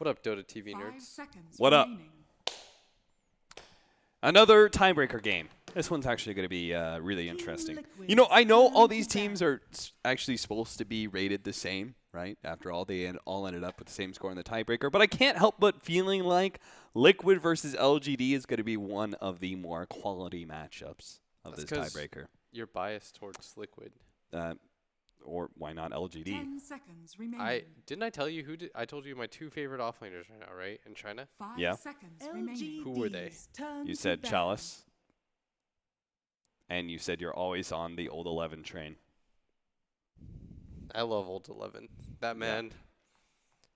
What up, Dota TV 5 nerds? seconds What up? remaining. Another tiebreaker game. This one's actually going to be really interesting. Liquid You know, I know all turn these to teams are actually supposed to be rated the same, right? After all, they all ended up with the same score in the tiebreaker. But I can't help but feeling like Liquid versus LGD is going to be one of the more quality matchups of That's this 'cause tiebreaker. You're biased towards Liquid. Or why not LGD? 10 seconds remaining. Didn't I tell you who did? I told you my two favorite offlaners right now, right? In China. 5 Yeah. seconds remaining. Who were they? You said Chalice. And you said you're always on the old 11 train. I love Old 11. That man,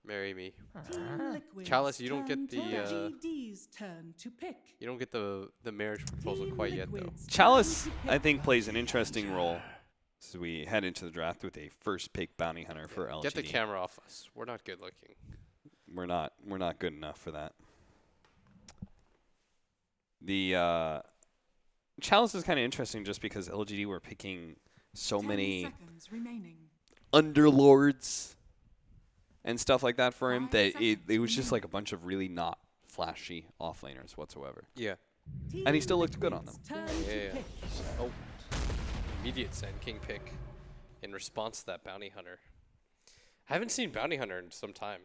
marry me. Liquid Chalice, you don't get the LGD's turn to pick. you don't get the marriage proposal quite yet though. Liquid's Chalice, turn to pick. I think, plays an interesting role as we head into the draft with a first pick bounty hunter for LGD. Get the camera off us. We're not good looking. We're not good enough for that. The Chalice is kind of interesting just because LGD were picking so 10 many seconds remaining. underlords and stuff like that for him 5 that it seconds was just remaining. like a bunch of really not flashy offlaners whatsoever. Yeah. And he still looked good on them. Liquid's turn to Yeah. pick. Oh. Immediate send king pick in response to that bounty hunter. I haven't seen bounty hunter in some time.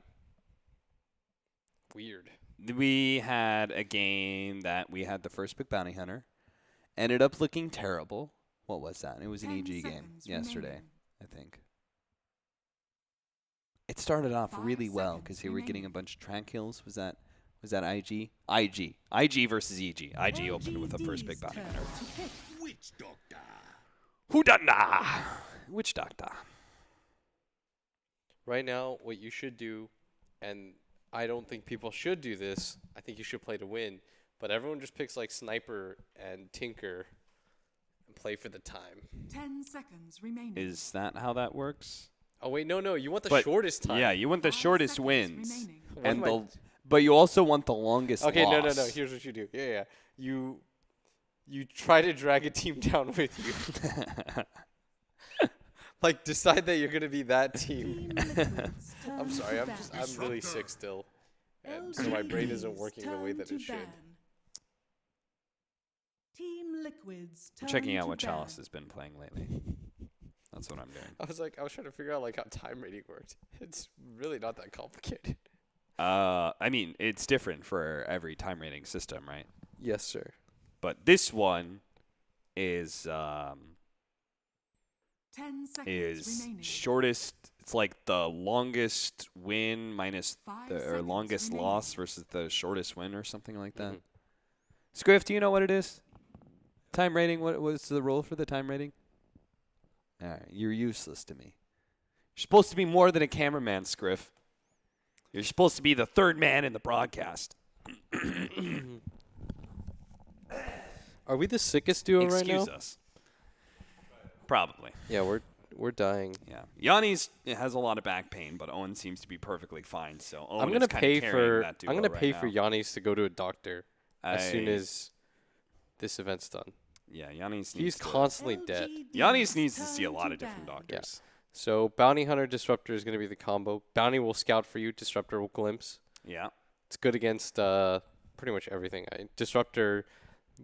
Weird. We had a game that we had the first pick bounty hunter. Ended up looking terrible. What was that? It was an 10 EG game seconds yesterday, remaining. I think. It started off 5 really well seconds because you were getting a remaining. bunch of track kills. Was that IG? IG versus EG. IG opened with the first pick LGD's bounty turn hunter. to pick. Who done that? Witch doctor. Right now, what you should do, and I don't think people should do this, I think you should play to win, but everyone just picks like Sniper and Tinker and play for the time. 10 seconds remaining. Is that how that works? Oh, wait, no, you want the But- shortest time. Yeah, you want the 5 shortest seconds wins. remaining. What And am I- but you also want the longest Okay, loss. no. Here's what you do. Yeah. You try to drag a team down with you. Like, decide that you're going to be that team. Liquid's I'm turn sorry, to I'm ban. really sick still. And so my brain isn't LGD's working the way turn that to it should. ban. Team Liquid's I'm turn checking out to what ban. Chalice has been playing lately. That's what I'm doing. I was trying to figure out like how time rating worked. It's really not that complicated. I mean, it's different for every time rating system, right? Yes, sir. But this one is 10 seconds remaining. shortest. It's like the longest win minus 5 the or seconds longest remaining. loss versus the shortest win or something like that. Mhm. Scriff, do you know what it is? Time rating. What's the rule for the time rating? All right, you're useless to me. You're supposed to be more than a cameraman, Scriff. You're supposed to be the third man in the broadcast. Are we the sickest duo right now? Excuse us. Probably. Yeah, we're dying. Yeah. Yanni's has a lot of back pain, but Owen seems to be perfectly fine. So Owen I'm gonna is kinda pay carrying for that duo I'm gonna right pay for now. Yannis to go to a doctor as soon I- as this event's done. Yeah, Yanni's He's needs to, constantly dead. Yanni's needs to see a lot of turn different ban. doctors. So Bounty Hunter Disruptor is going to be the combo. Bounty will scout for you. Disruptor will glimpse. Yeah. It's good against pretty much everything. Disruptor,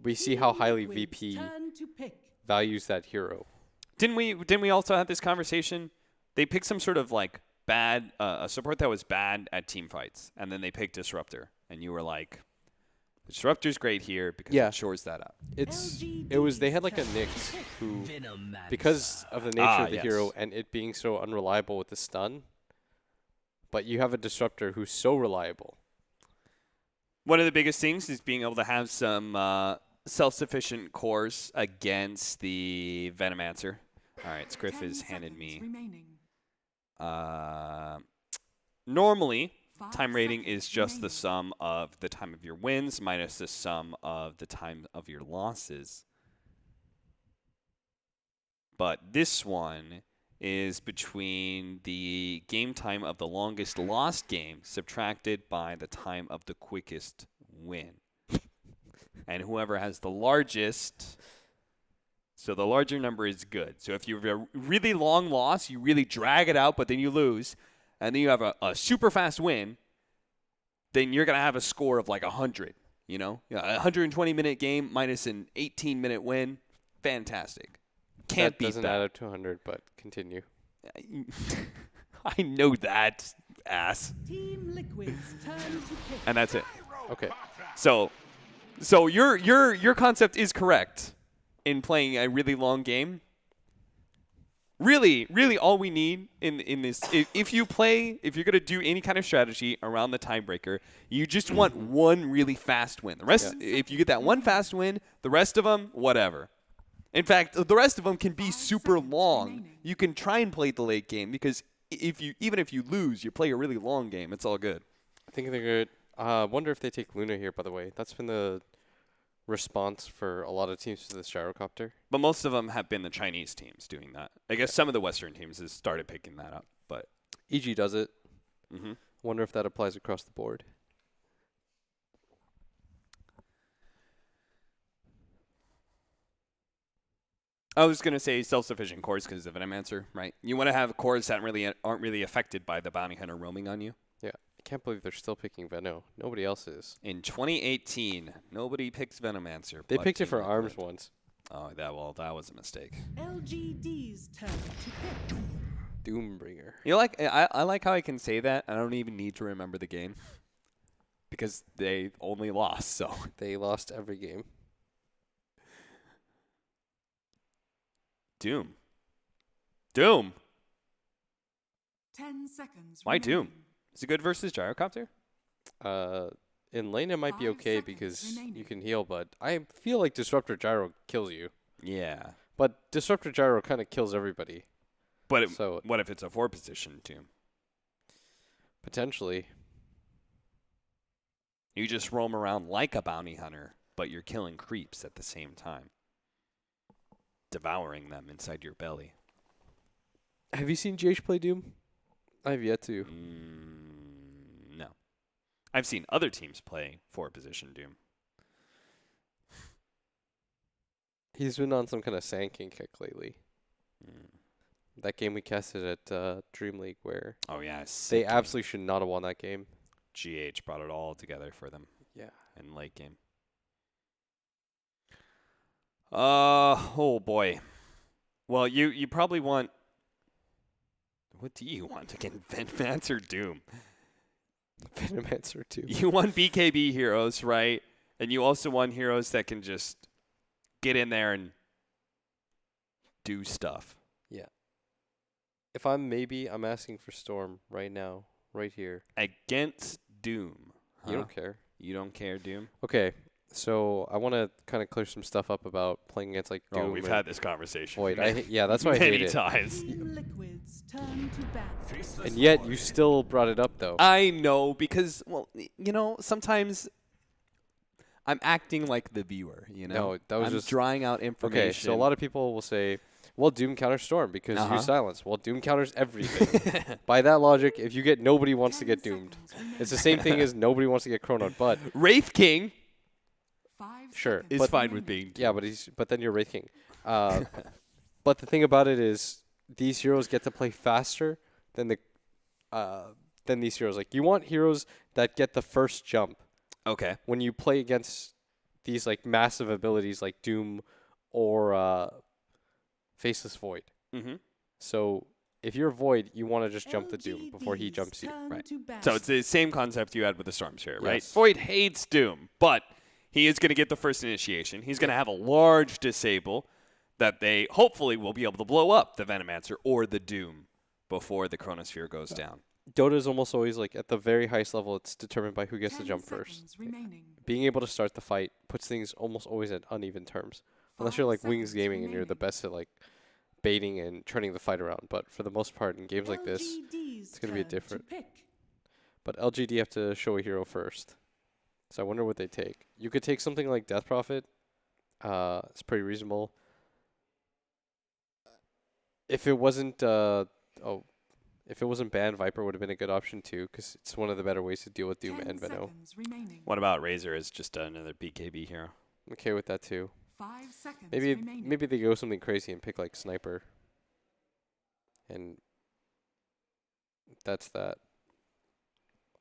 we see how highly Liquid's VP turn to pick. values that hero. Didn't we also have this conversation? They picked some sort of like bad a support that was bad at team fights, and then they picked Disruptor, and you were like, Disruptor's great here because Yeah. it shores that up. They had like a Nyx who, because of the nature of the hero yes. and it being so unreliable with the stun, but you have a Disruptor who's so reliable. One of the biggest things is being able to have some self-sufficient cores against the Venomancer. All right, Scriff 10 has handed seconds me. remaining. Normally, 5 time rating seconds is just the remaining. sum of the time of your wins minus the sum of the time of your losses. But this one is between the game time of the longest lost game subtracted by the time of the quickest win. And whoever has the largest, so the larger number is good. So if you have a really long loss, you really drag it out, but then you lose, and then you have a super fast win, then you're going to have a score of like 100, you know? A 120-minute game minus an 18-minute win. Fantastic. Can't beat doesn't add up to 100, but continue. I know that, ass. Team Liquid's turn to pick. And that's it. Okay. So your concept is correct in playing a really long game. Really, all we need in this, if you're going to do any kind of strategy around the tiebreaker, you just want one really fast win. The rest, if you get that one fast win, the rest of them, whatever. In fact, the rest of them can be super long. You can try and play the late game because even if you lose, you play a really long game. It's all good. I think they're good. Wonder if they take Luna here, by the way. That's been the response for a lot of teams to this gyrocopter. But most of them have been the Chinese teams doing that. I guess some of the Western teams have started picking that up. But EG does it. mm-hmm. Wonder if that applies across the board. I was going to say self-sufficient cores because of an answer, right? You want to have cores that really aren't really affected by the bounty hunter roaming on you. Yeah. I can't believe they're still picking Veno. Nobody else is. In 2018, nobody picks Venomancer. They but picked it Team for Liquid. arms once. Oh, that was a mistake. LGD's turn to pick. Doombringer. You know, like I like how I can say that. I don't even need to remember the game because they only lost. So They lost every game. Doom. 10 seconds. Why Doom? remaining. Is it good versus gyrocopter? In lane it might be 5 okay seconds because remaining. you can heal, but I feel like Disruptor Gyro kills you. Yeah. But Disruptor Gyro kind of kills everybody. But So what if it's a 4-position Doom? potentially. You just roam around like a bounty hunter, but you're killing creeps at the same time. Devouring them inside your belly. Have you seen GH play Doom? I've yet to. No. I've seen other teams play 4-position Doom. He's been on some kind of Sand King kick lately. That game we casted at Dream League where Oh, yeah. they sick game. absolutely should not have won that game. GH brought it all together for them Yeah. in late game. Oh boy. Well, you probably want. What do you want again? Venomancer or Doom? Venomancer too. You want BKB heroes, right? And you also want heroes that can just get in there and do stuff. Yeah. If I'm asking for Storm right now, right here. Against Doom. You don't care. You don't care, Doom? Okay. So I want to kind of clear some stuff up about playing against like Doom. Oh, we've and had this conversation. Void. Yeah, that's why I hate many it. times. Team Liquid's turn to battle. And yet you still brought it up though. I know because, well, you know, sometimes I'm acting like the viewer, you know? No, that was I'm just drawing out information. Okay, so a lot of people will say, well, Doom counters Storm because you silence. Well, Doom counters everything. By that logic, if you get nobody wants to get 10 doomed. seconds remaining. It's the same thing as nobody wants to get Chronoed, but Wraith King 5 Sure, seconds is but- fine with remaining. being yeah, but then you're Wraith King. But the thing about it is these heroes get to play faster than these heroes. Like you want heroes that get the first jump. Okay. When you play against these like massive abilities like Doom or Faceless Void. Mm-hmm. So if you're Void, you want to just jump the Doom before he LGD's jumps you. turn Right. to battle. So it's the same concept you had with the Storm Spirit, right? Yes. Void hates Doom, but he is going to get the first initiation. He's going to have a large disable that they hopefully will be able to blow up the Venomancer or the Doom before the Chronosphere goes down. Dota is almost always like at the very highest level, it's determined by who gets to 10 jump seconds first. remaining. Being able to start the fight puts things almost always at uneven terms. Unless 5 you're like Wings seconds Gaming and you're the remaining. best at like baiting and turning the fight around. But for the most part, in games like this, LGD's it's gonna be turn to different. pick. but LGD have to show a hero first. So I wonder what they take. You could take something like Death Prophet. It's pretty reasonable. If it wasn't if it wasn't banned, Viper would have been a good option too, because it's one of the better ways to deal with Doom 10 and Veno. seconds remaining. What about Razor as just another BKB hero? I'm okay with that too. 5 seconds Maybe remaining. maybe they go something crazy and pick like Sniper. And that's that.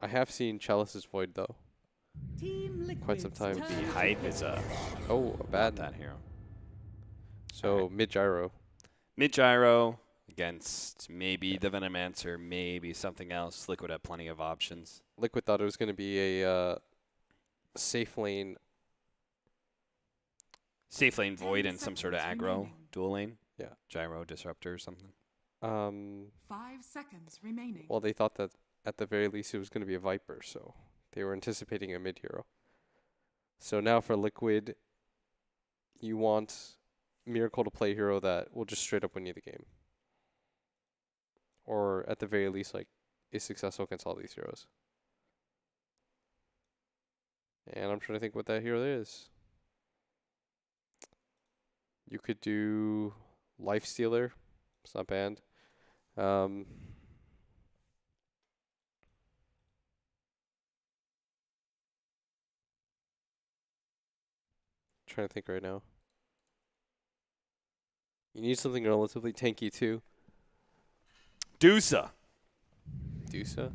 I have seen Chalice's Void though. Team Liquid's Quite some time. turn The to hype bat. is Oh, a bad. that hero. So mid gyro. Mid gyro against maybe the Venomancer, maybe something else. Liquid had plenty of options. Liquid thought it was going to be a safe lane. Safe lane 10 void and some sort of seconds aggro remaining. dual lane. Yeah. Gyro disruptor or something. 5 seconds remaining. Well, they thought that at the very least it was going to be a Viper, so they were anticipating a mid hero. So now for Liquid, you want Miracle to play a hero that will just straight up win you the game. Or at the very least, like, is successful against all these heroes. And I'm trying to think what that hero is. You could do Life Stealer. It's not banned. Trying to think right now. You need something relatively tanky too. Dusa. Dusa?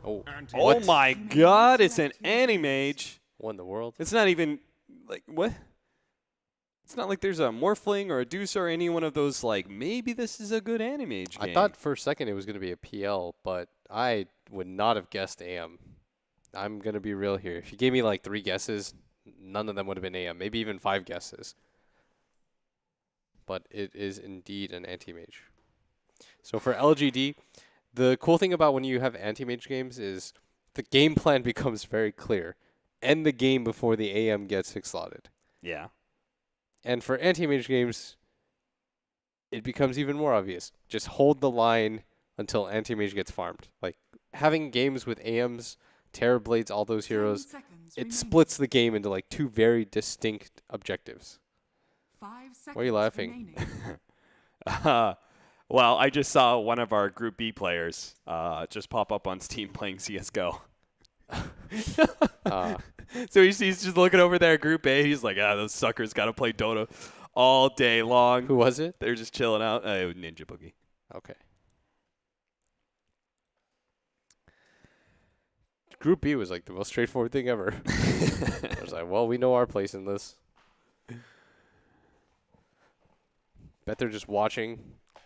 Oh, Oh what? my god, it's an Animage. What in the world? It's not even, like, what? It's not like there's a Morphling or a Dusa or any one of those, like, maybe this is a good Animage game. I thought for a second it was going to be a PL, but I would not have guessed AM. I'm going to be real here. If you gave me like 3 guesses, none of them would have been AM. Maybe even 5 guesses. But it is indeed an anti-mage. So for LGD, the cool thing about when you have anti-mage games is the game plan becomes very clear. End the game before the AM gets 6 slotted. Yeah. And for anti-mage games, it becomes even more obvious. Just hold the line until anti-mage gets farmed. Like, having games with AMs, Terror Blades, all those 10 heroes, seconds it remaining. splits the game into, like, 2 very distinct objectives. 5 seconds Why are you laughing? remaining. Well, I just saw one of our Group B players just pop up on Steam playing CSGO. So he's just looking over there at Group A. He's like, those suckers got to play Dota all day long. Who was it? They're just chilling out. Ninja Boogie. Okay. Group B was, like, the most straightforward thing ever. I was like, well, we know our place in this. Bet they're just watching,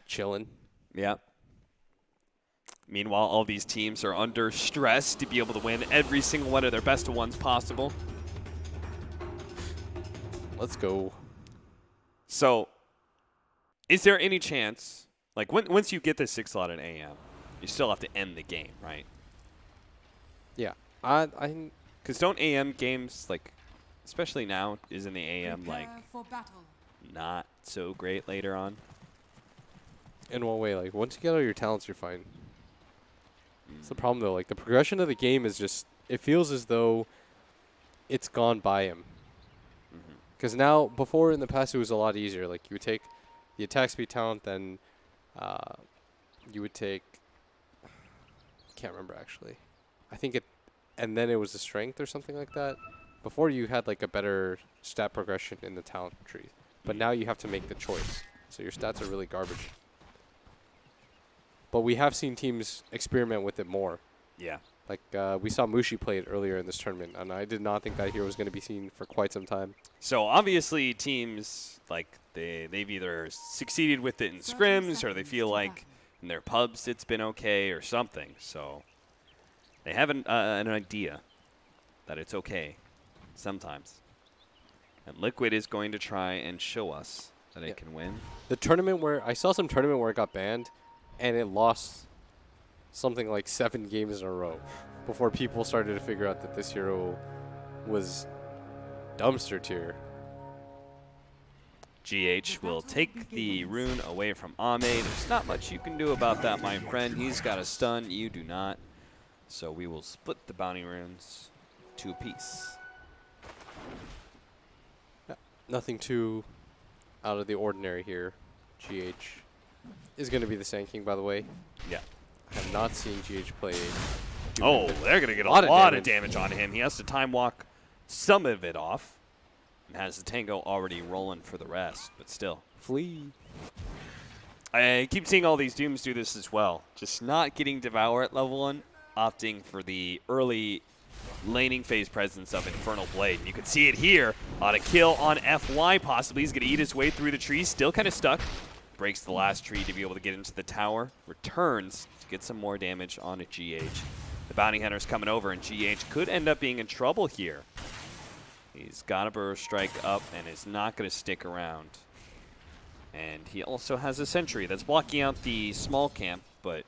chilling. Yeah. Meanwhile, all these teams are under stress to be able to win every single one of their best of ones possible. Let's go. So, is there any chance, like, once you get the 6 slot at AM, you still have to end the game, right? Yeah. Because don't AM games, like, especially now, isn't the AM, like, Prepare for battle. not so great later on? In what way? Like, once you get all your talents, you're fine. It's the problem, though. Like, the progression of the game is just, it feels as though it's gone by him. Because now, before in the past, it was a lot easier. Like, you would take the attack speed talent, then you would take, can't remember actually. I think it, and then it was the strength or something like that. Before you had like a better stat progression in the talent tree. But now you have to make the choice. So your stats are really garbage. But we have seen teams experiment with it more. Yeah. Like, we saw Mushi play it earlier in this tournament, and I did not think that hero was going to be seen for quite some time. So obviously teams, like, they've either succeeded with it in 30 scrims or they seconds feel to like battle. in their pubs it's been okay or something. So they have an idea that it's okay sometimes. And Liquid is going to try and show us that it can win. The tournament where, I saw some tournament where it got banned, and it lost something like 7 games in a row before people started to figure out that this hero was dumpster tier. GH will take the rune away from Ame. There's not much you can do about that, my friend. He's got a stun. You do not. So we will split the bounty runes to a piece. Nothing too out of the ordinary here. GH is going to be the Sand King, by the way. Yeah. I have not seen GH play. Oh, they're going to get a lot of damage on him. He has to time walk some of it off. And has the tango already rolling for the rest, but still. Flee. I keep seeing all these Dooms do this as well. Just not getting Devour at level 1 opting for the early laning phase presence of Infernal Blade. And you can see it here on a kill on FY possibly. He's going to eat his way through the trees, still kind of stuck. Breaks the last tree to be able to get into the tower. Returns to get some more damage on a GH. The Bounty Hunter's coming over, and GH could end up being in trouble here. He's got a Burrow Strike up and is not going to stick around. And he also has a Sentry that's blocking out the small camp, but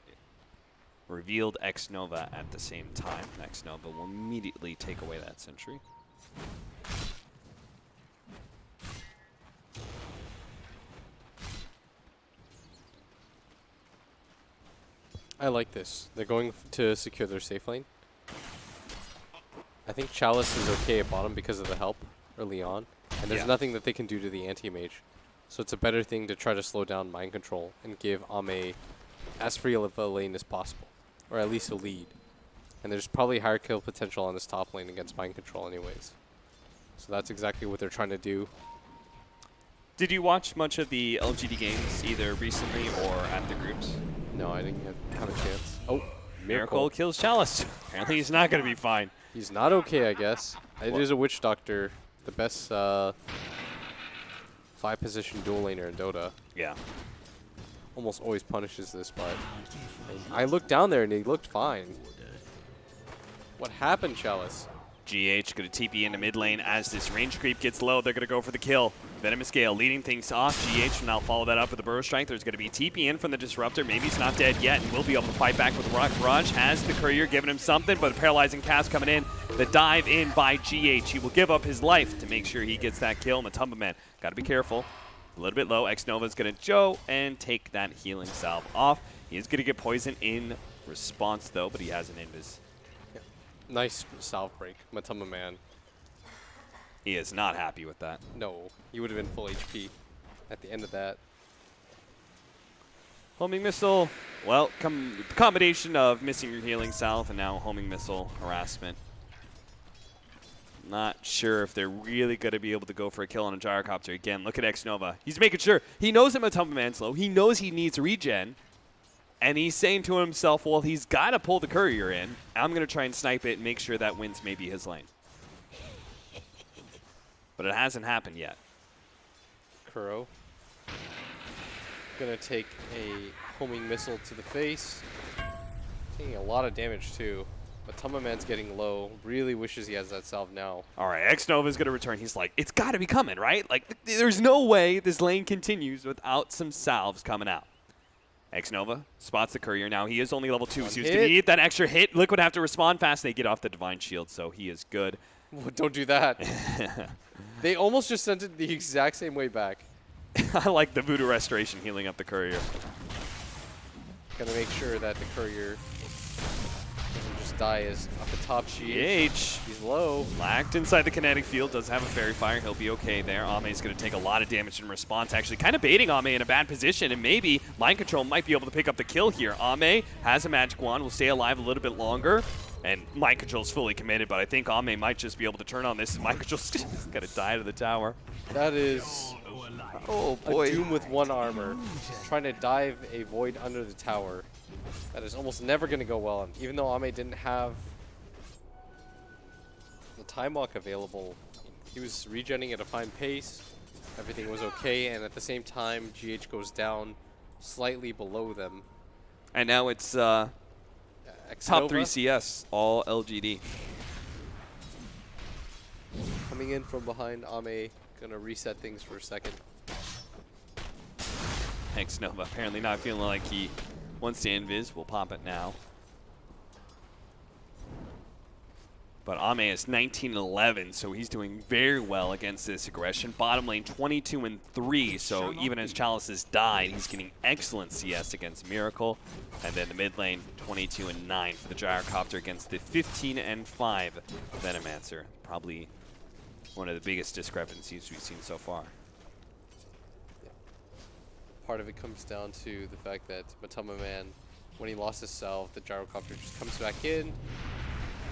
revealed X Nova at the same time. X Nova will immediately take away that Sentry. I like this. They're going to secure their safe lane. I think Chalice is okay at bottom because of the help early on. And there's nothing that they can do to the anti-mage. So it's a better thing to try to slow down mind control and give Ame as free of a lane as possible. Or at least a lead. And there's probably higher kill potential on this top lane against mind control anyways. So that's exactly what they're trying to do. Did you watch much of the LGD games either recently or at the groups? No, I didn't have a chance. Oh, Miracle kills Chalice. Apparently he's not going to be fine. He's not okay, I guess. It is a Witch Doctor, the best 5-position dual laner in Dota. Yeah. Almost always punishes this, but I looked down there and he looked fine. What happened, Chalice? GH going to TP into mid lane as this range creep gets low. They're going to go for the kill. Venomous Gale leading things off. GH will now follow that up with a Burrow Strike. There's going to be TP in from the Disruptor. Maybe he's not dead yet and will be able to fight back with Rock Barrage. Has the Courier giving him something, but a Paralyzing Cast coming in. The dive in by GH. He will give up his life to make sure he gets that kill. Matumba Man, got to be careful. A little bit low. X Nova's going to Joe and take that healing salve off. He is going to get poison in response, though, but he has an invis. Yeah. Nice salve break, Matumba Man. He is not happy with that. No, he would have been full HP at the end of that. Homing Missile, well, combination of missing your healing salve and now Homing Missile harassment. Not sure if they're really going to be able to go for a kill on a Gyrocopter. Again, look at X Nova. He's making sure. He knows that Matumba Man's low. He knows he needs regen. And he's saying to himself, well, he's got to pull the Courier in. I'm going to try and snipe it and make sure that wins maybe his lane. But it hasn't happened yet. Kuro gonna take a homing missile to the face. Taking a lot of damage too. But Matumba Man's getting low. Really wishes he has that salve now. All right, X Nova's going to return. He's like, it's got to be coming, right? Like, there's no way this lane continues without some salves coming out. X Nova spots the Courier. Now he is only level 2, so he's going to need that extra hit. Liquid have to respond fast. They get off the Divine Shield, so he is good. Well, don't do that. They almost just sent it the exact same way back. I like the Voodoo Restoration healing up the Courier. Gonna make sure that the Courier doesn't just die as up the top. GH. He's low. Lacked inside the kinetic field. Does have a Fairy Fire. He'll be okay there. Ame's going to take a lot of damage in response. Actually, kind of baiting Ame in a bad position, and maybe Mind Control might be able to pick up the kill here. Ame has a Magic Wand. Will stay alive a little bit longer. And Mind Control is fully committed, but I think Ame might just be able to turn on this. Mind Control's going to die to the tower. That is Oh, boy. a Doom with 1 armor. Trying to dive a Void under the tower. That is almost never going to go well. And even though Ame didn't have the Time Walk available, he was regenning at a fine pace. Everything was okay, and at the same time, GH goes down slightly below them. And now it's top 3 CS, all LGD. Coming in from behind, Ame gonna reset things for a second. X Nova apparently not feeling like he wants to invis. We'll pop it now. But Ame is 19-11, so he's doing very well against this aggression. Bottom lane 22-3, so even as Chalice has died, he's getting excellent CS against Miracle. And then the mid lane 22-9 for the Gyrocopter against the 15-5 Venomancer. Probably one of the biggest discrepancies we've seen so far. Part of it comes down to the fact that Matumba Man, when he lost his salve, the Gyrocopter just comes back in,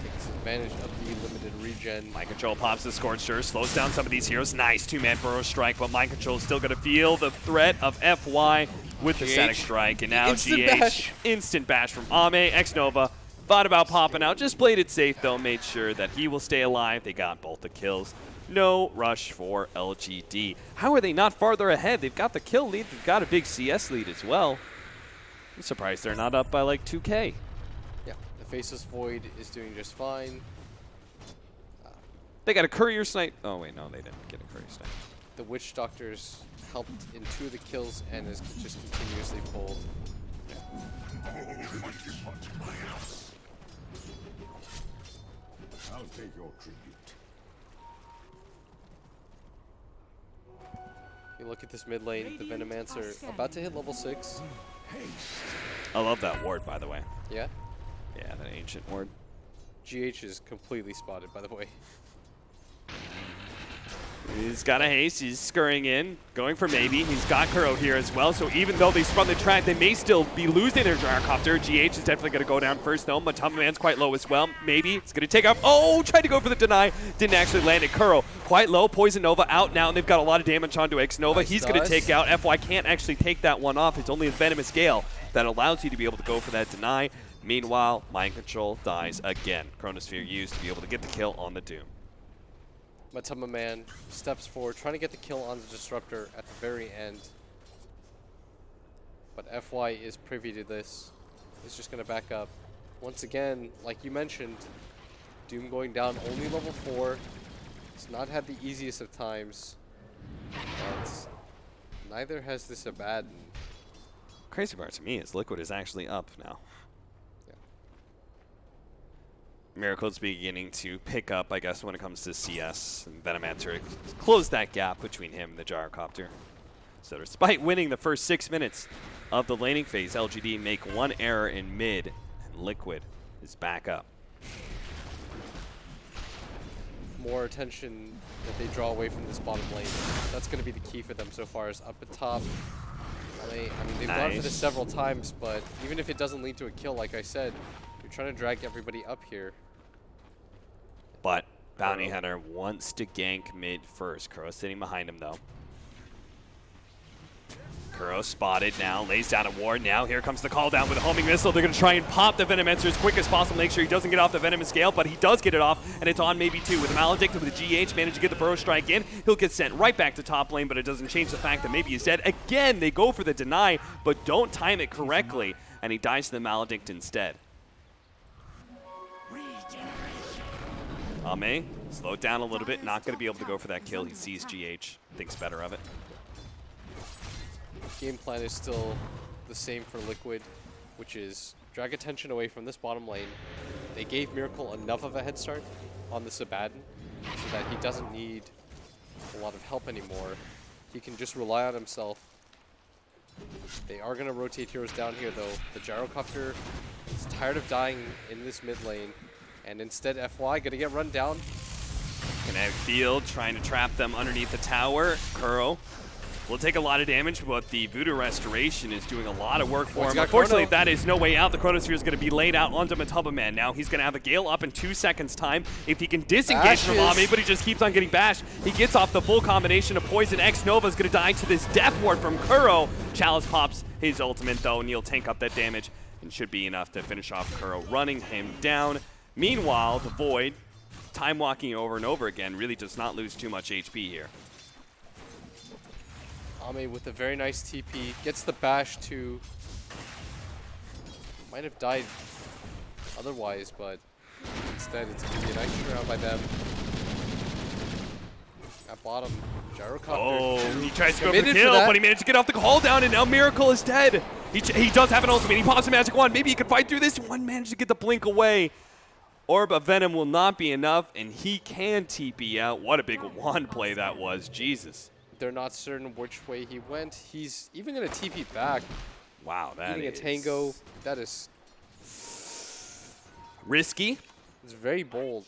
takes advantage of the limited regen. Mind Control pops the Scorcher, slows down some of these heroes. Nice 2-man Burrow Strike, but Mind Control is still going to feel the threat of FY with the Static Strike. And now Instant GH, bash. instant bash from Ame. X Nova Thought about popping out, just played it safe though, made sure that he will stay alive. They got both the kills. No rush for LGD. How are they not farther ahead? They've got the kill lead, they've got a big CS lead as well. I'm surprised they're not up by like 2K. Yeah, the Faceless Void is doing just fine. They got a courier snipe. Oh wait, no, they didn't get a courier snipe. The Witch Doctors helped in 2 of the kills and is just continuously pulled. I'll take your tribute. You look at this mid lane, the Venomancer about to hit level 6. I love that ward, by the way. Yeah? Yeah, that ancient ward. GH is completely spotted, by the way. He's got a haste. He's scurrying in, going for maybe. He's got Kuro here as well. So even though they spun the track, they may still be losing their Gyrocopter. GH is definitely going to go down first, though. Matama Man's quite low as well. Maybe it's going to take off. Oh, tried to go for the deny. Didn't actually land it. Kuro quite low. Poison Nova out now, and they've got a lot of damage onto X Nova. Nice He's going to take out. FY can't actually take that one off. It's only a Venomous Gale that allows you to be able to go for that deny. Meanwhile, Mind Control dies again. Chronosphere used to be able to get the kill on the Doom. Matama Man steps forward, trying to get the kill on the Disruptor at the very end. But FY is privy to this. He's just going to back up. Once again, like you mentioned, Doom going down only level 4. He's not had the easiest of times. But neither has this Abaddon. Crazy part to me is Liquid is actually up now. Miracle's beginning to pick up, I guess, when it comes to CS. And Venomancer closed that gap between him and the Gyrocopter. So despite winning the first 6 minutes of the laning phase, LGD make one error in mid, and Liquid is back up. More attention that they draw away from this bottom lane. That's going to be the key for them so far, is up at top. I mean, they've gone for this several times, but even if it doesn't lead to a kill, like I said, you're trying to drag everybody up here. But Bounty Hunter wants to gank mid first. Kuro sitting behind him, though. Kuro spotted now, lays down a ward. Now here comes the call down with a homing missile. They're going to try and pop the Venomancer as quick as possible, make sure he doesn't get off the Venomous Gale, but he does get it off, and it's on maybe 2. With Maledict, with the GH, managed to get the Burrow Strike in. He'll get sent right back to top lane, but it doesn't change the fact that maybe he's dead. Again, they go for the deny, but don't time it correctly, and he dies to the Maledict instead. Ame, slowed down a little bit, not going to be able to go for that kill. He sees GH, thinks better of it. Game plan is still the same for Liquid, which is drag attention away from this bottom lane. They gave Miracle enough of a head start on this Abaddon so that he doesn't need a lot of help anymore. He can just rely on himself. They are going to rotate heroes down here, though. The Gyrocopter is tired of dying in this mid lane. And instead, FY going to get run down. Kinetic Field trying to trap them underneath the tower. Kuro will take a lot of damage, but the Voodoo Restoration is doing a lot of work for him. Unfortunately, that is no way out. The Chronosphere is going to be laid out onto Mataba Man. Now he's going to have a Gale up in 2 seconds' time. If he can disengage from Ame, but he just keeps on getting bashed. He gets off the full combination of Poison. X Nova is going to die to this Death Ward from Kuro. Chalice pops his ultimate, though, and he'll tank up that damage, and should be enough to finish off Kuro, running him down. Meanwhile, the Void, time walking over and over again, really does not lose too much HP here. Ame with a very nice TP, gets the bash too. Might have died otherwise, but instead it's going to be a nice round by them. At bottom, Gyrocopter. Oh, he tries to go for the kill, but he managed to get off the call down, and now Miracle is dead. He does have an ultimate. He pops a magic wand. Maybe he could fight through this. One managed to get the blink away. Orb of Venom will not be enough, and he can TP out. What a big wand play that was. Jesus. They're not certain which way he went. He's even going to TP back. Wow, that is... a tango. That is... risky. It's very bold.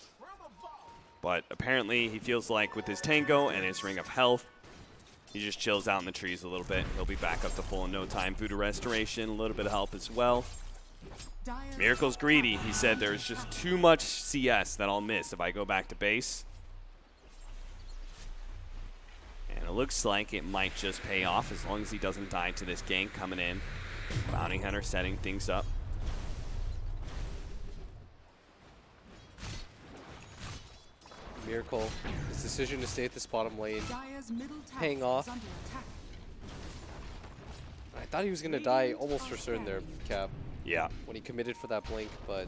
But apparently he feels like with his tango and his Ring of Health, he just chills out in the trees a little bit. He'll be back up to full in no time. Voodoo Restoration, a little bit of help as well. Miracle's greedy. He said there's just too much CS that I'll miss if I go back to base. And it looks like it might just pay off as long as he doesn't die to this gank coming in. Bounty Hunter setting things up. Miracle, his decision to stay at this bottom lane, Dire's middle tower paying is off. under attack. I thought he was going to die almost for certain there, Cap, Yeah. when he committed for that blink, but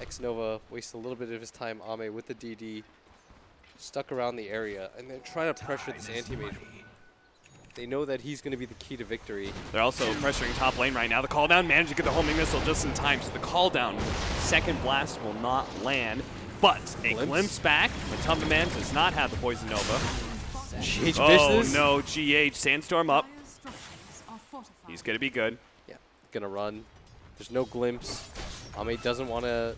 X-Nova wasted a little bit of his time. Ame with the DD, stuck around the area, and they're trying to pressure this anti-mage. They know that he's going to be the key to victory. They're also pressuring top lane right now. The call down managed to get the homing missile just in time, so the call down second blast will not land. But a glimpse back. Matumba Man does not have the Poison Nova. GH Oh business. no, GH Sandstorm up. Dire's structures are fortified. He's gonna be good. Yeah, gonna run. There's no glimpse. Ame doesn't want to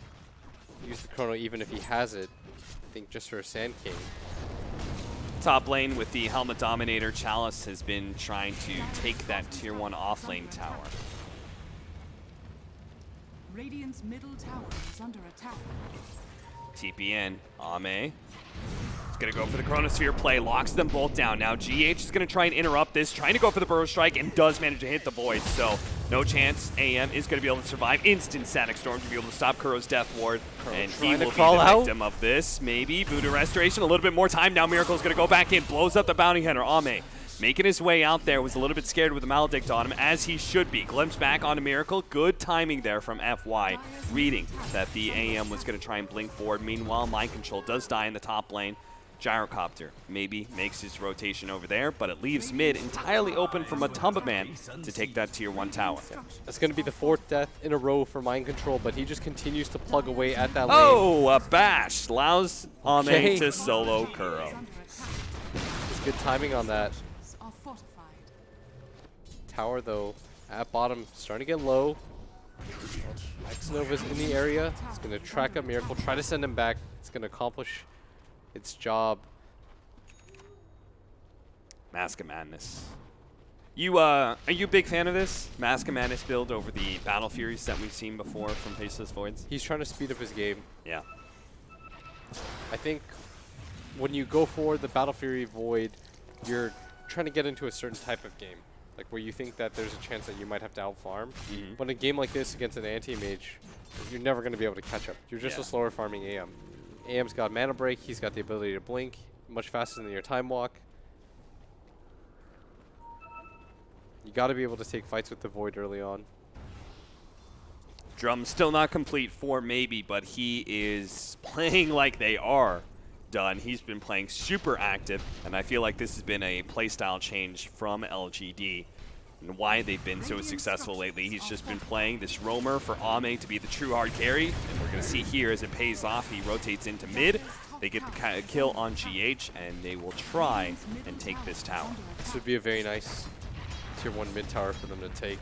use the chrono even if he has it. I think just for a Sand King. Top lane with the Helmet Dominator, Chalice has been trying to take that tier 1 offlane tower. Radiant's middle tower is under attack. TPN, Ame. He's going to go for the Chronosphere play, locks them both down. Now GH is going to try and interrupt this, trying to go for the Burrow Strike, and does manage to hit the Void. So no chance AM is going to be able to survive. Instant Static Storm to be able to stop Kuro's Death Ward. And he trying to will be crawl the out. victim of this. Maybe Voodoo Restoration, a little bit more time. Now Miracle's going to go back in, blows up the Bounty Hunter. Ame making his way out there, was a little bit scared with the Maledict on him, as he should be. Glimpse back onto Miracle. Good timing there from FY, reading that the AM was going to try and blink forward. Meanwhile, Mind Control does die in the top lane. Gyrocopter maybe makes his rotation over there, but it leaves mid entirely open for Matumba Man to take that tier 1 tower. That's going to be the 4th death in a row for Mind Control, but he just continues to plug away at that lane. Oh, a bash allows Ame Okay. to solo Kuro. It's good timing on that. Are fortified. Tower, though, at bottom, starting to get low. X-Nova's in the area. It's going to track up Miracle, try to send him back. It's going to accomplish its job. Mask of Madness. Are you a big fan of this Mask of Madness build over the Battle Furies that we've seen before from Faceless Voids? He's trying to speed up his game. Yeah. I think when you go for the Battle Fury Void, you're trying to get into a certain type of game, like where you think that there's a chance that you might have to outfarm. But in a game like this against an anti-mage, you're never going to be able to catch up. You're just a slower farming AM. AM's got Mana Break, he's got the ability to blink much faster than your Time Walk. You got to be able to take fights with the Void early on. Drum still not complete for maybe, but he is playing like they are done. He's been playing super active, and I feel like this has been a playstyle change from LGD and why they've been so successful lately. He's just been playing this roamer for Ame to be the true hard carry, and we're going to see here as it pays off. He rotates into mid. They get the kill on GH, and they will try and take this tower. This would be a very nice tier 1 mid tower for them to take.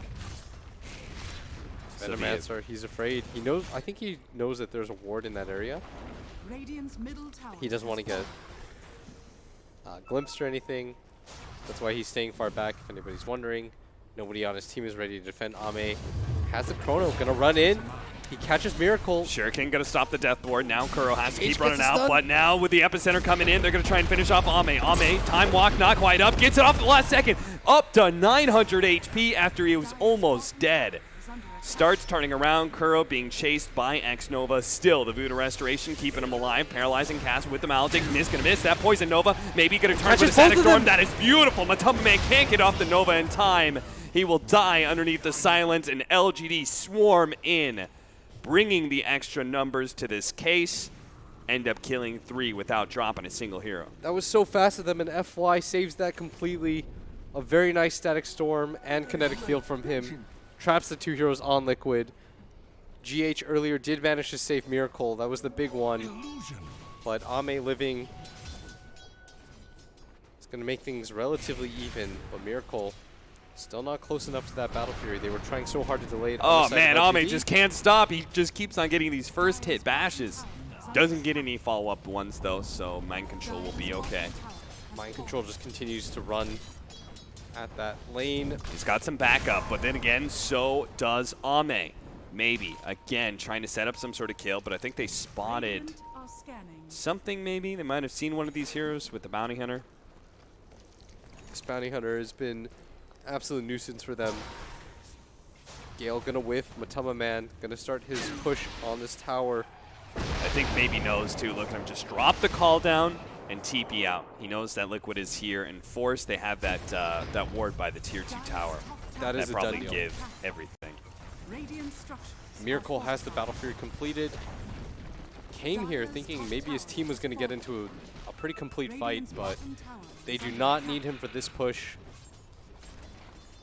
So Venomancer, he's afraid. He knows. I think he knows that there's a ward in that area. Radiant's middle tower. He doesn't want to get glimpsed or anything. That's why he's staying far back, if anybody's wondering. Nobody on his team is ready to defend. Ame has the chrono, gonna run in. He catches Miracle. Shuriken gonna stop the death ward. Now Kuro has to H keep running gets a out, stun. but now with the epicenter coming in, they're gonna try and finish off Ame. Ame, time walk, not quite up, gets it off the last second, up to 900 HP after he was almost dead. Starts turning around, Kuro being chased by X-Nova. Still, the Voodoo Restoration keeping him alive. Paralyzing cast with the Maledict. Miss gonna miss that Poison Nova. Maybe gonna turn for the Catches both Static of Storm. them. That is beautiful. Matumba Man can't get off the Nova in time. He will die underneath the silence, and LGD swarm in, bringing the extra numbers to this case. End up killing 3 without dropping a single hero. That was so fast of them, and FY saves that completely. A very nice Static Storm and Kinetic Field from him. Traps the 2 heroes on Liquid. GH earlier did manage to save Miracle. That was the big one. But Ame living is going to make things relatively even. But Miracle still not close enough to that Battle Fury. They were trying so hard to delay it. on Oh the side man, of Ame LGD. just can't stop. He just keeps on getting these first hit bashes. Doesn't get any follow-up ones though, so Mind Control will be okay. Mind Control just continues to run at that lane. He's got some backup, but then again, so does Ame. Maybe, again, trying to set up some sort of kill, but I think they spotted Radiant are scanning. something maybe. They might have seen one of these heroes with the Bounty Hunter. This Bounty Hunter has been absolute nuisance for them. Gale gonna whiff. Matumba Man gonna start his push on this tower. A think maybe knows too. Look at him just drop the call down and TP out. He knows that Liquid is here and Force. They have that that ward by the tier 2 tower. That is a probably done deal. give everything. Radiant structures Miracle are has the Battle Fury completed. Came here thinking maybe his team was going to get into a pretty complete fight, Radiant's but bottom tower they is do under not attack. need him for this push.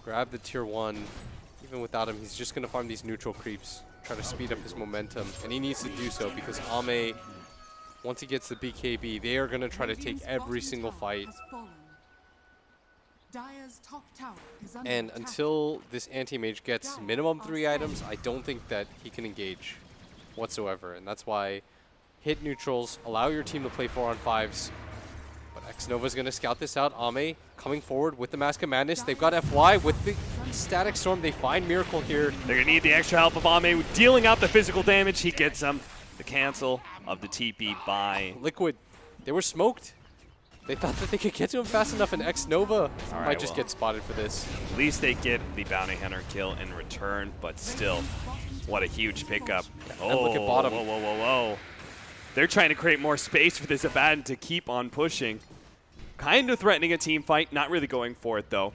Grab the tier 1. Even without him, he's just going to farm these neutral creeps, try to speed up his momentum, and he needs to do so because Ame, once he gets the BKB, they are going to try to take Radiant's every bottom single tower fight. has fallen. Dire's top tower is under And attack. until this anti-mage gets minimum 3 items, I don't think that he can engage whatsoever. And that's why hit neutrals, allow your team to play 4-on-5s. But X-Nova's going to scout this out. Ame coming forward with the Mask of Madness. They've got FY with the Static Storm. They find Miracle here. They're going to need the extra help of Ame dealing out the physical damage. He gets them. The cancel of the TP by... Liquid, they were smoked. They thought that they could get to him fast enough, and X-Nova right, might just well. get spotted for this. At least they get the Bounty Hunter kill in return, but still, what a huge pickup. Oh, look at bottom. Whoa, whoa, whoa, whoa. They're trying to create more space for this Abaddon to keep on pushing. Kind of threatening a team fight, not really going for it, though.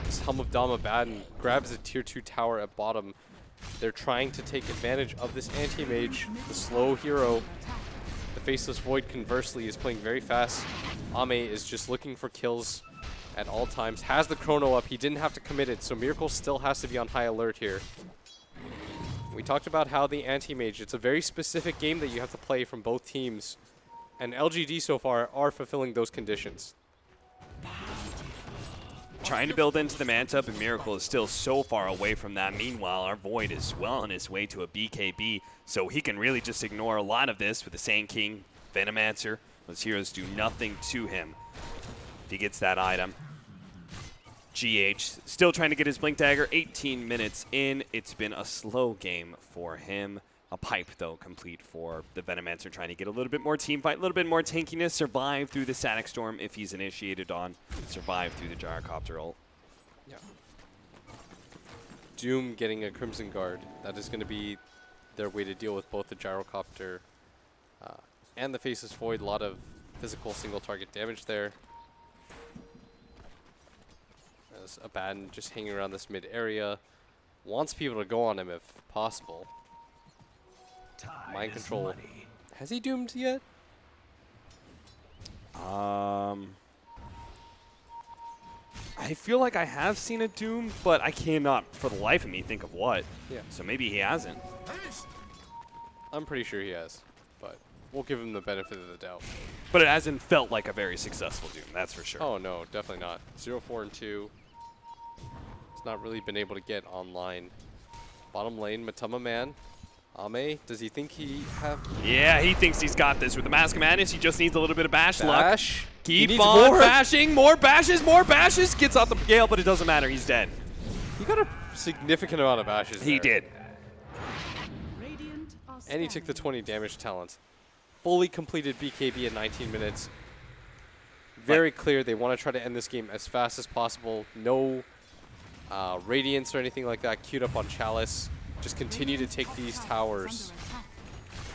This Helm of Dama Baden grabs a tier 2 tower at bottom. They're trying to take advantage of this anti-mage, the slow hero. The Faceless Void, conversely, is playing very fast. Ame is just looking for kills at all times. Has the chrono up. He didn't have to commit it, so Miracle still has to be on high alert here. We talked about how the anti-mage, it's a very specific game that you have to play from both teams. And LGD so far are fulfilling those conditions. Trying to build into the Manta, but Miracle is still so far away from that. Meanwhile, our Void is well on his way to a BKB, so he can really just ignore a lot of this with the Sand King, Venomancer. Those heroes do nothing to him if he gets that item. GH still trying to get his Blink Dagger. 18 minutes in. It's been a slow game for him. A pipe, though, complete for the Venomancer, trying to get a little bit more team fight, a little bit more tankiness, survive through the Static Storm if he's initiated on, survive through the Gyrocopter ult. Yeah. Doom getting a Crimson Guard. That is going to be their way to deal with both the Gyrocopter and the Faceless Void. A lot of physical single target damage there. As Abaddon just hanging around this mid area. Wants people to go on him if possible. Mind control. Has he doomed yet? I feel like I have seen a Doom, but I cannot, for the life of me, think of what. Yeah. So maybe he hasn't. I'm pretty sure he has, but we'll give him the benefit of the doubt. But it hasn't felt like a very successful Doom, that's for sure. Oh no, definitely not. 0-4-2. It's not really been able to get online. Bottom lane, Matama Man. Ame, does he think he have Yeah, he thinks he's got this. With the Mask of Madness, he just needs a little bit of bash luck. bash? He Keep needs on more. bashing, more bashes, gets off the Gale, but it doesn't matter, he's dead. He got a significant amount of bashes He there. did. Radiant are And he took the scanning. 20 damage talent. Fully completed BKB in 19 minutes. Very clear they want to try to end this game as fast as possible. No Radiance or anything like that queued up on Chalice. Just continue to take these towers.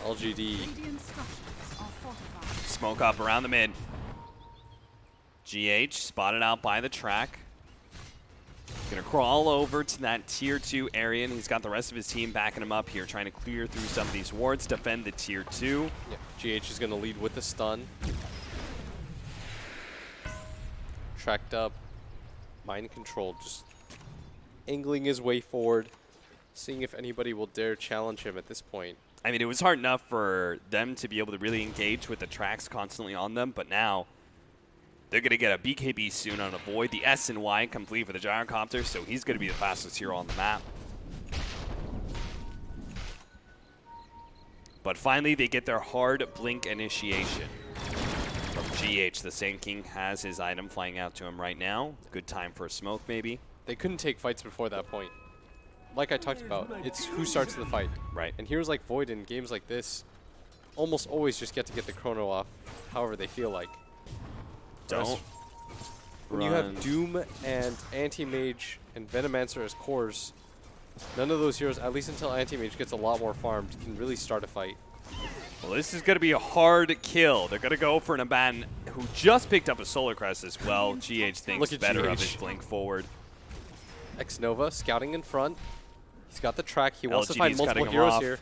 LGD. Radiant structures are fortified. Smoke up around the mid. GH spotted out by the track. Gonna crawl over to that tier 2 area, and he's got the rest of his team backing him up here, trying to clear through some of these wards, defend the tier 2. Yeah, GH is going to lead with the stun. Tracked up. Mind control, just angling his way forward, seeing if anybody will dare challenge him at this point. I mean, it was hard enough for them to be able to really engage with the tracks constantly on them, but now they're going to get a BKB soon on a Void. The S and Y complete for the Gyrocopter, so he's going to be the fastest hero on the map. But finally, they get their hard blink initiation from GH. The Sand King has his item flying out to him right now. Good time for a smoke, maybe. They couldn't take fights before that point. Like I talked about, it's who starts the fight. Right. And heroes like Void in games like this almost always just get to get the chrono off however they feel like. Don't When you have Doom and Anti-Mage and Venomancer as cores, none of those heroes, at least until Anti-Mage gets a lot more farmed, can really start a fight. Well, this is going to be a hard kill. They're going to go for an Abaddon who just picked up a Solar Crest as well. GH thinks better of his blink forward. X-Nova scouting in front. He's got the track. He wants to LGD's find multiple cutting him heroes off. here.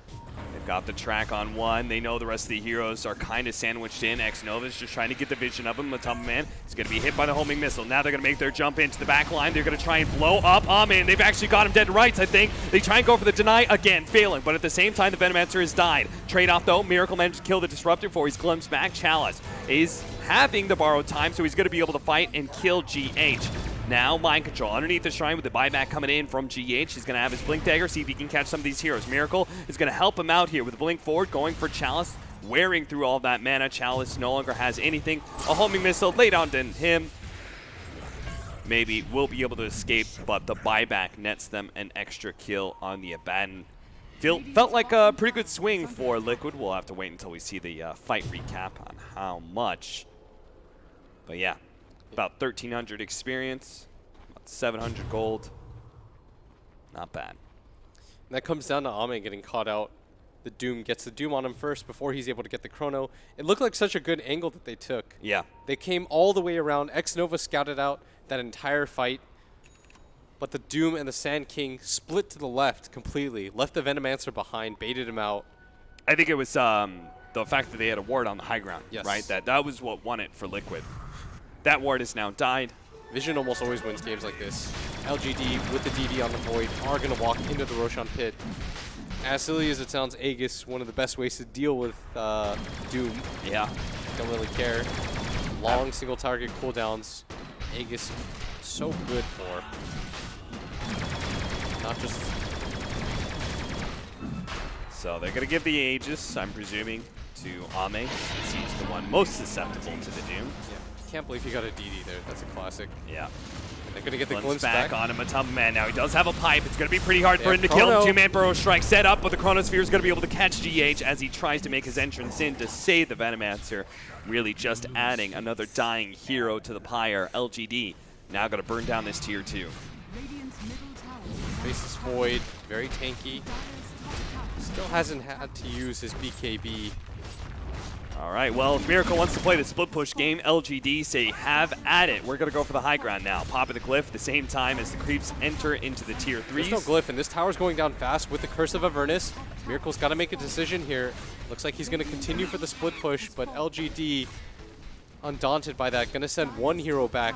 They've got the track on one. They know the rest of the heroes are kind of sandwiched in. X-Nova's just trying to get the vision of him. Matama is going to be hit by the homing missile. Now they're going to make their jump into the back line. They're going to try and blow up Amen. They've actually got him dead to rights, I think. They try and go for the deny again, failing. But at the same time, the Venomancer has died. Trade-off, though. Miracle managed to kill the Disruptor before he's glimpsed back. Chalice is having the borrowed time, so he's going to be able to fight and kill GH. Now, Mind Control underneath the shrine with the buyback coming in from GH. He's going to have his Blink Dagger, see if he can catch some of these heroes. Miracle is going to help him out here with the Blink forward, going for Chalice, wearing through all that mana. Chalice no longer has anything. A homing missile laid onto him. Maybe will be able to escape, but the buyback nets them an extra kill on the Abaddon. Felt like a pretty good swing for Liquid. We'll have to wait until we see the fight recap on how much. But yeah. About 1,300 experience, about 700 gold. Not bad. And that comes down to Ame getting caught out. The Doom gets the Doom on him first before he's able to get the Chrono. It looked like such a good angle that they took. Yeah. They came all the way around. X-Nova scouted out that entire fight. But the Doom and the Sand King split to the left completely. Left the Venomancer behind, baited him out. I think it was the fact that they had a ward on the high ground, Yes. right? That was what won it for Liquid. That ward has now died. Vision almost always wins games like this. LGD with the DD on the Void are going to walk into the Roshan pit. As silly as it sounds, Aegis, one of the best ways to deal with Doom. Yeah. Don't really care. Long single target cooldowns. Aegis so good for. Not just... So they're going to give the Aegis, I'm presuming, to Ame, since he's the one most susceptible to the Doom. Yeah. Can't believe he got a DD there. That's a classic. Yeah. They're going to get the Glimpse glimpse back. on him. Matama Man now. He does have a pipe. It's going to be pretty hard for him to kill Chrono. him. Two-man burrow strike set up, but the Chronosphere is going to be able to catch GH as he tries to make his entrance in to save the Venomancer. Really just adding another dying hero to the pyre. LGD now going to burn down this tier 2. Radiant's middle tower. Faces Void. Very tanky. Still hasn't had to use his BKB. All right, well, if Miracle wants to play the split push game, LGD say have at it. We're going to go for the high ground now. Popping the glyph at the same time as the creeps enter into the tier 3s. There's no glyph, and this tower's going down fast with the Curse of Avernus. Miracle's got to make a decision here. Looks like he's going to continue for the split push, but LGD, undaunted by that, going to send one hero back,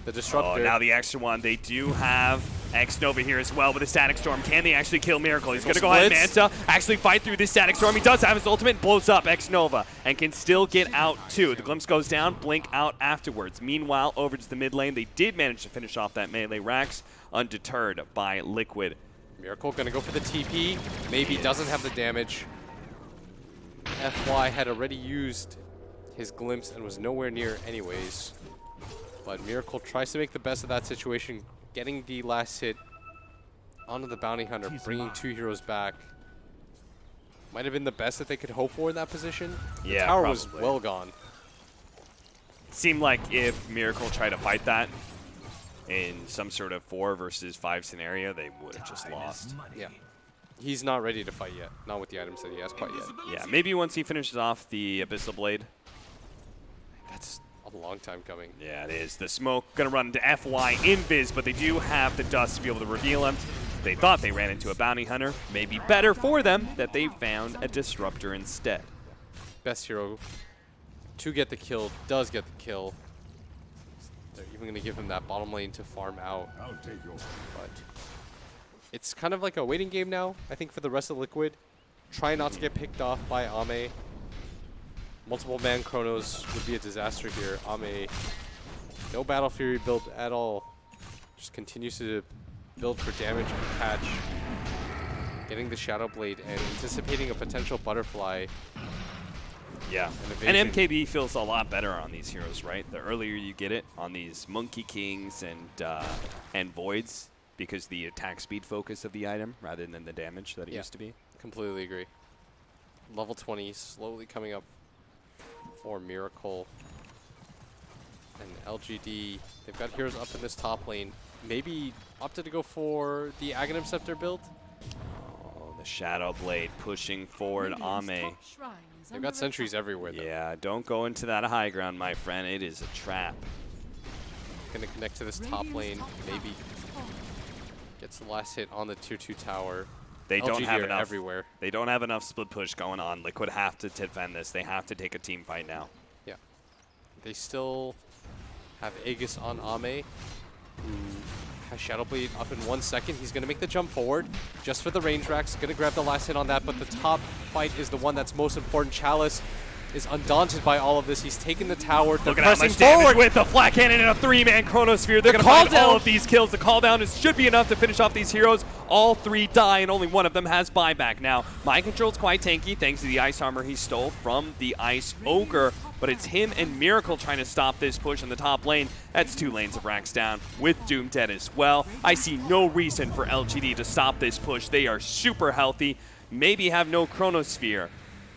the Disruptor. Oh, now the extra one. They do have X-Nova here as well with a Static Storm. Can they actually kill Miracle? He's going to go ahead and Manta, actually fight through this Static Storm. He does have his ultimate, blows up X-Nova, and can still get out too. The Glimpse goes down, Blink out afterwards. Meanwhile, over to the mid lane, they did manage to finish off that melee. Rax undeterred by Liquid. Miracle going to go for the TP. Maybe doesn't have the damage. FY had already used his glimpse and was nowhere near anyways. But Miracle tries to make the best of that situation, getting the last hit onto the Bounty Hunter, bringing two heroes back. Might have been the best that they could hope for in that position. Yeah, the tower probably was well gone. Seemed like if Miracle tried to fight that in some sort of 4 versus 5 scenario, they would have just lost. Yeah. He's not ready to fight yet. Not with the items that he has quite yet. Yeah, maybe once he finishes off the Abyssal Blade. That's a long time coming. Yeah, it is. The smoke going to run into FY Invis, but they do have the dust to be able to reveal him. They thought they ran into a bounty hunter. Maybe better for them that they found a disruptor instead. Best hero to get the kill, does get the kill. They're even going to give him that bottom lane to farm out. But it's kind of like a waiting game now, I think, for the rest of Liquid. Try not to get picked off by Ame. Multiple man Chronos would be a disaster here. Ame, no Battle Fury build at all. Just continues to build for damage and catch. Getting the Shadow Blade and anticipating a potential butterfly. Yeah, and MKB feels a lot better on these heroes, right? The earlier you get it on these Monkey Kings and Voids, because the attack speed focus of the item rather than the damage that it used to be. Completely agree. Level 20 slowly coming up for Miracle and LGD. They've got heroes up in this top lane. Maybe opted to go for the Aghanim Scepter build. Oh, the Shadow Blade pushing forward Ame. They've got sentries everywhere, though. Yeah, don't go into that high ground, my friend. It is a trap. Gonna connect to this top lane. Maybe gets the last hit on the tier 2 tower. They don't LGD have are enough. everywhere. They don't have enough split push going on. Liquid have to defend this. They have to take a team fight now. Yeah. They still have Aegis on Ame, who has Shadow Blade up in 1 second. He's going to make the jump forward just for the range racks. Going to grab the last hit on that, but the top fight is the one that's most important. Chalice is undaunted by all of this. He's taking the tower. They're Look at how pressing much damage forward. with the flat cannon and a 3-man chronosphere. They're going to find all of these kills. The call down should be enough to finish off these heroes. All 3 die, and only one of them has buyback now. Mind Control's quite tanky thanks to the ice armor he stole from the Ice Ogre, but it's him and Miracle trying to stop this push in the top lane. That's 2 lanes of racks down with Doom dead as well. I see no reason for LGD to stop this push. They are super healthy, maybe have no chronosphere,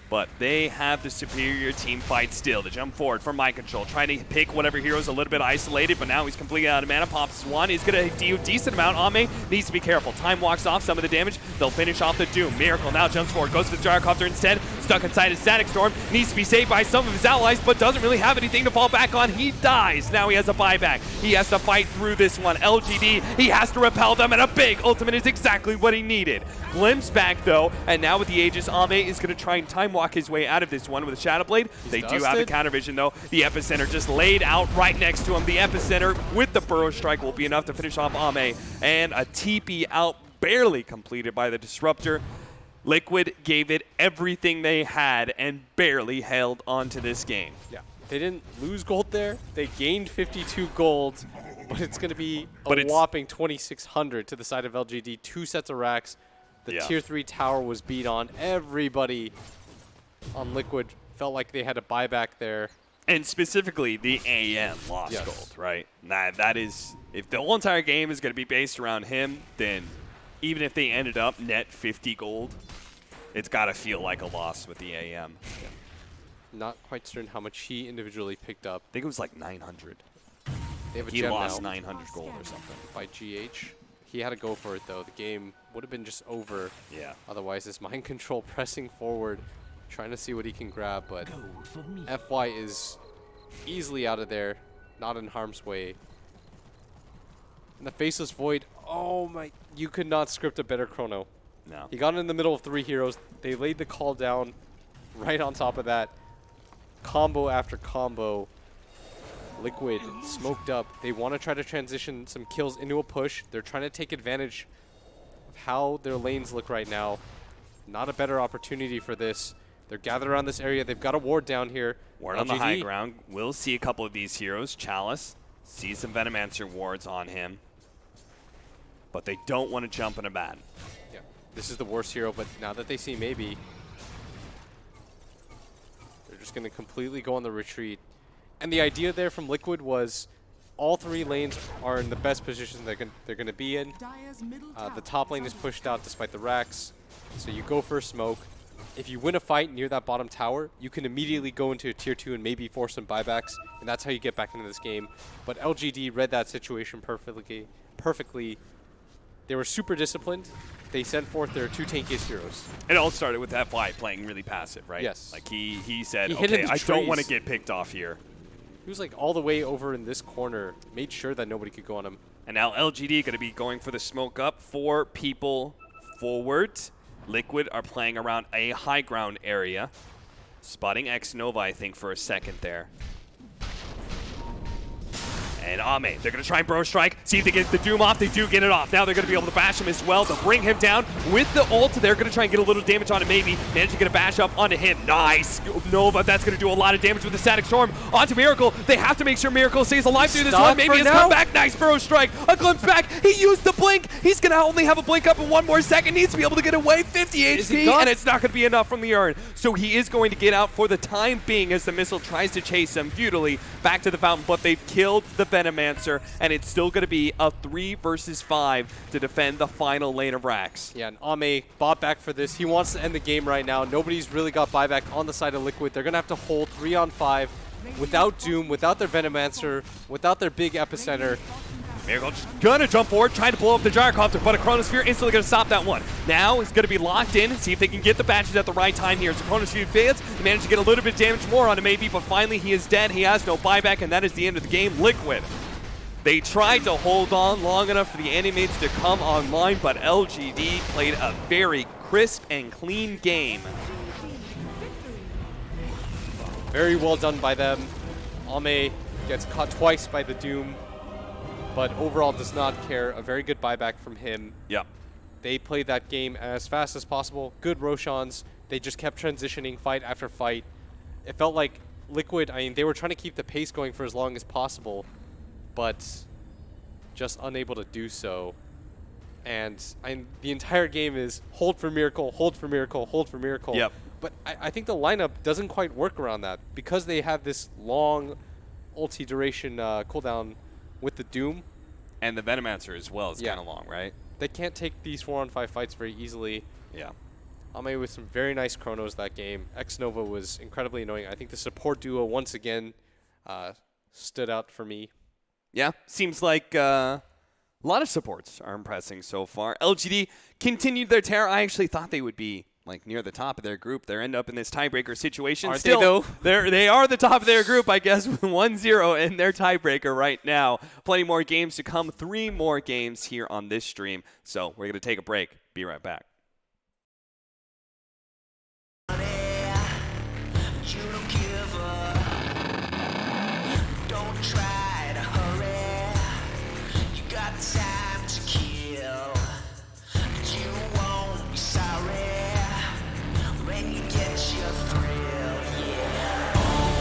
but they have the superior team fight still. The jump forward from Mind Control, trying to pick whatever hero's a little bit isolated, but now he's completely out of mana. Pops one, he's going to do a decent amount. Ame needs to be careful. Time walks off some of the damage. They'll finish off the Doom. Miracle now jumps forward, goes to the Gyrocopter instead. Stuck inside his Static Storm, needs to be saved by some of his allies, but doesn't really have anything to fall back on. He dies. Now he has a buyback. He has to fight through this one. LGD, he has to repel them, and a big ultimate is exactly what he needed. Glimpse back though, and now with the Aegis, Ame is going to try and time walk his way out of this one with a Shadow Blade. They do have the counter vision though. The Epicenter just laid out right next to him. The Epicenter with the Burrow Strike will be enough to finish off Ame, and a TP out barely completed by the Disruptor. Liquid gave it everything they had and barely held onto this game. Yeah, they didn't lose gold there. They gained 52 gold, but it's going to be a whopping 2,600 to the side of LGD. 2 sets of racks. The tier 3 tower was beat on. Everybody on Liquid felt like they had a buyback there. And specifically, the AM lost gold, right? That is, if the whole entire game is going to be based around him, then even if they ended up net 50 gold, it's got to feel like a loss with the AM. Yeah. Not quite certain how much he individually picked up. I think it was like 900. They have a he gem lost now 900 gold or something. By GH. He had to go for it, though. The game would have been just over. Yeah. Otherwise, his Mind Control pressing forward, trying to see what he can grab, but FY is easily out of there, not in harm's way. And the Faceless Void, oh my, you could not script a better chrono. No. He got in the middle of 3 heroes. They laid the call down right on top of that. Combo after combo. Liquid smoked up. They want to try to transition some kills into a push. They're trying to take advantage of how their lanes look right now. Not a better opportunity for this. They're gathered around this area. They've got a ward down here. Ward on the high ground. We'll see a couple of these heroes. Chalice sees some Venomancer wards on him, but they don't want to jump in a bat. Yeah, this is the worst hero, but now that they see maybe, they're just going to completely go on the retreat. And the idea there from Liquid was all 3 lanes are in the best position they're going to be in. The top lane is pushed out despite the racks, so you go for a smoke. If you win a fight near that bottom tower, you can immediately go into a tier 2 and maybe force some buybacks, and that's how you get back into this game. But LGD read that situation perfectly. They were super disciplined. They sent forth their 2 tankiest heroes. It all started with FY playing really passive, right? Yes. Like he said, He hit okay, into I don't want to trees. get picked off here. He was like all the way over in this corner, made sure that nobody could go on him. And now LGD going to be going for the smoke up. 4 people forward. Liquid are playing around a high ground area. Spotting X Nova, I think, for a second there. And Ame, they're going to try and Burrow Strike, see if they get the Doom off. They do get it off. Now they're going to be able to bash him as well. They'll bring him down with the ult. They're going to try and get a little damage on him, maybe. Manage to get a bash up onto him. Nice. Nova, that's going to do a lot of damage with the Static Storm. Onto Miracle. They have to make sure Miracle stays alive through this one. Maybe it's come back. Nice Burrow Strike. A glimpse back. He used the blink. He's going to only have a blink up in 1 more second. Needs to be able to get away. 50 HP, and it's not going to be enough from the urn. So he is going to get out for the time being as the missile tries to chase him futilely back to the fountain, but they've killed the Venomancer. And it's still going to be a 3 versus 5 to defend the final lane of racks. Yeah, and Ame bought back for this. He wants to end the game right now. Nobody's really got buyback on the side of Liquid. They're going to have to hold 3 on 5 without Doom, without their Venomancer, without their big Epicenter. Miracle just gonna jump forward, trying to blow up the Gyrocopter, but a Chronosphere instantly gonna stop that one. Now it's gonna be locked in, see if they can get the batches at the right time here. So Chronosphere fails, he managed to get a little bit of damage more on him maybe, but finally he is dead. He has no buyback, and that is the end of the game. Liquid. They tried to hold on long enough for the Animates to come online, but LGD played a very crisp and clean game. Very well done by them. Ame gets caught twice by the Doom, but overall does not care. A very good buyback from him. Yeah. They played that game as fast as possible. Good Roshans. They just kept transitioning fight after fight. It felt like Liquid, I mean, they were trying to keep the pace going for as long as possible, but just unable to do so. And the entire game is hold for Miracle, hold for Miracle, hold for Miracle. Yep. But I think the lineup doesn't quite work around that because they have this long ulti duration cooldown with the Doom. And the Venomancer as well is Yeah. kind of long, right? They can't take these 4-on-5 fights very easily. Yeah. Ame with some very nice chronos that game. X-Nova was incredibly annoying. I think the support duo once again stood out for me. Yeah, seems like a lot of supports are impressing so far. LGD continued their tear. I actually thought they would be like near the top of their group. They end up in this tiebreaker situation. Aren't Still, they, though? They are the top of their group, I guess, with 1-0 in their tiebreaker right now. Plenty more games to come. 3 more games here on this stream. So we're going to take a break. Be right back. You don't give up. Don't try.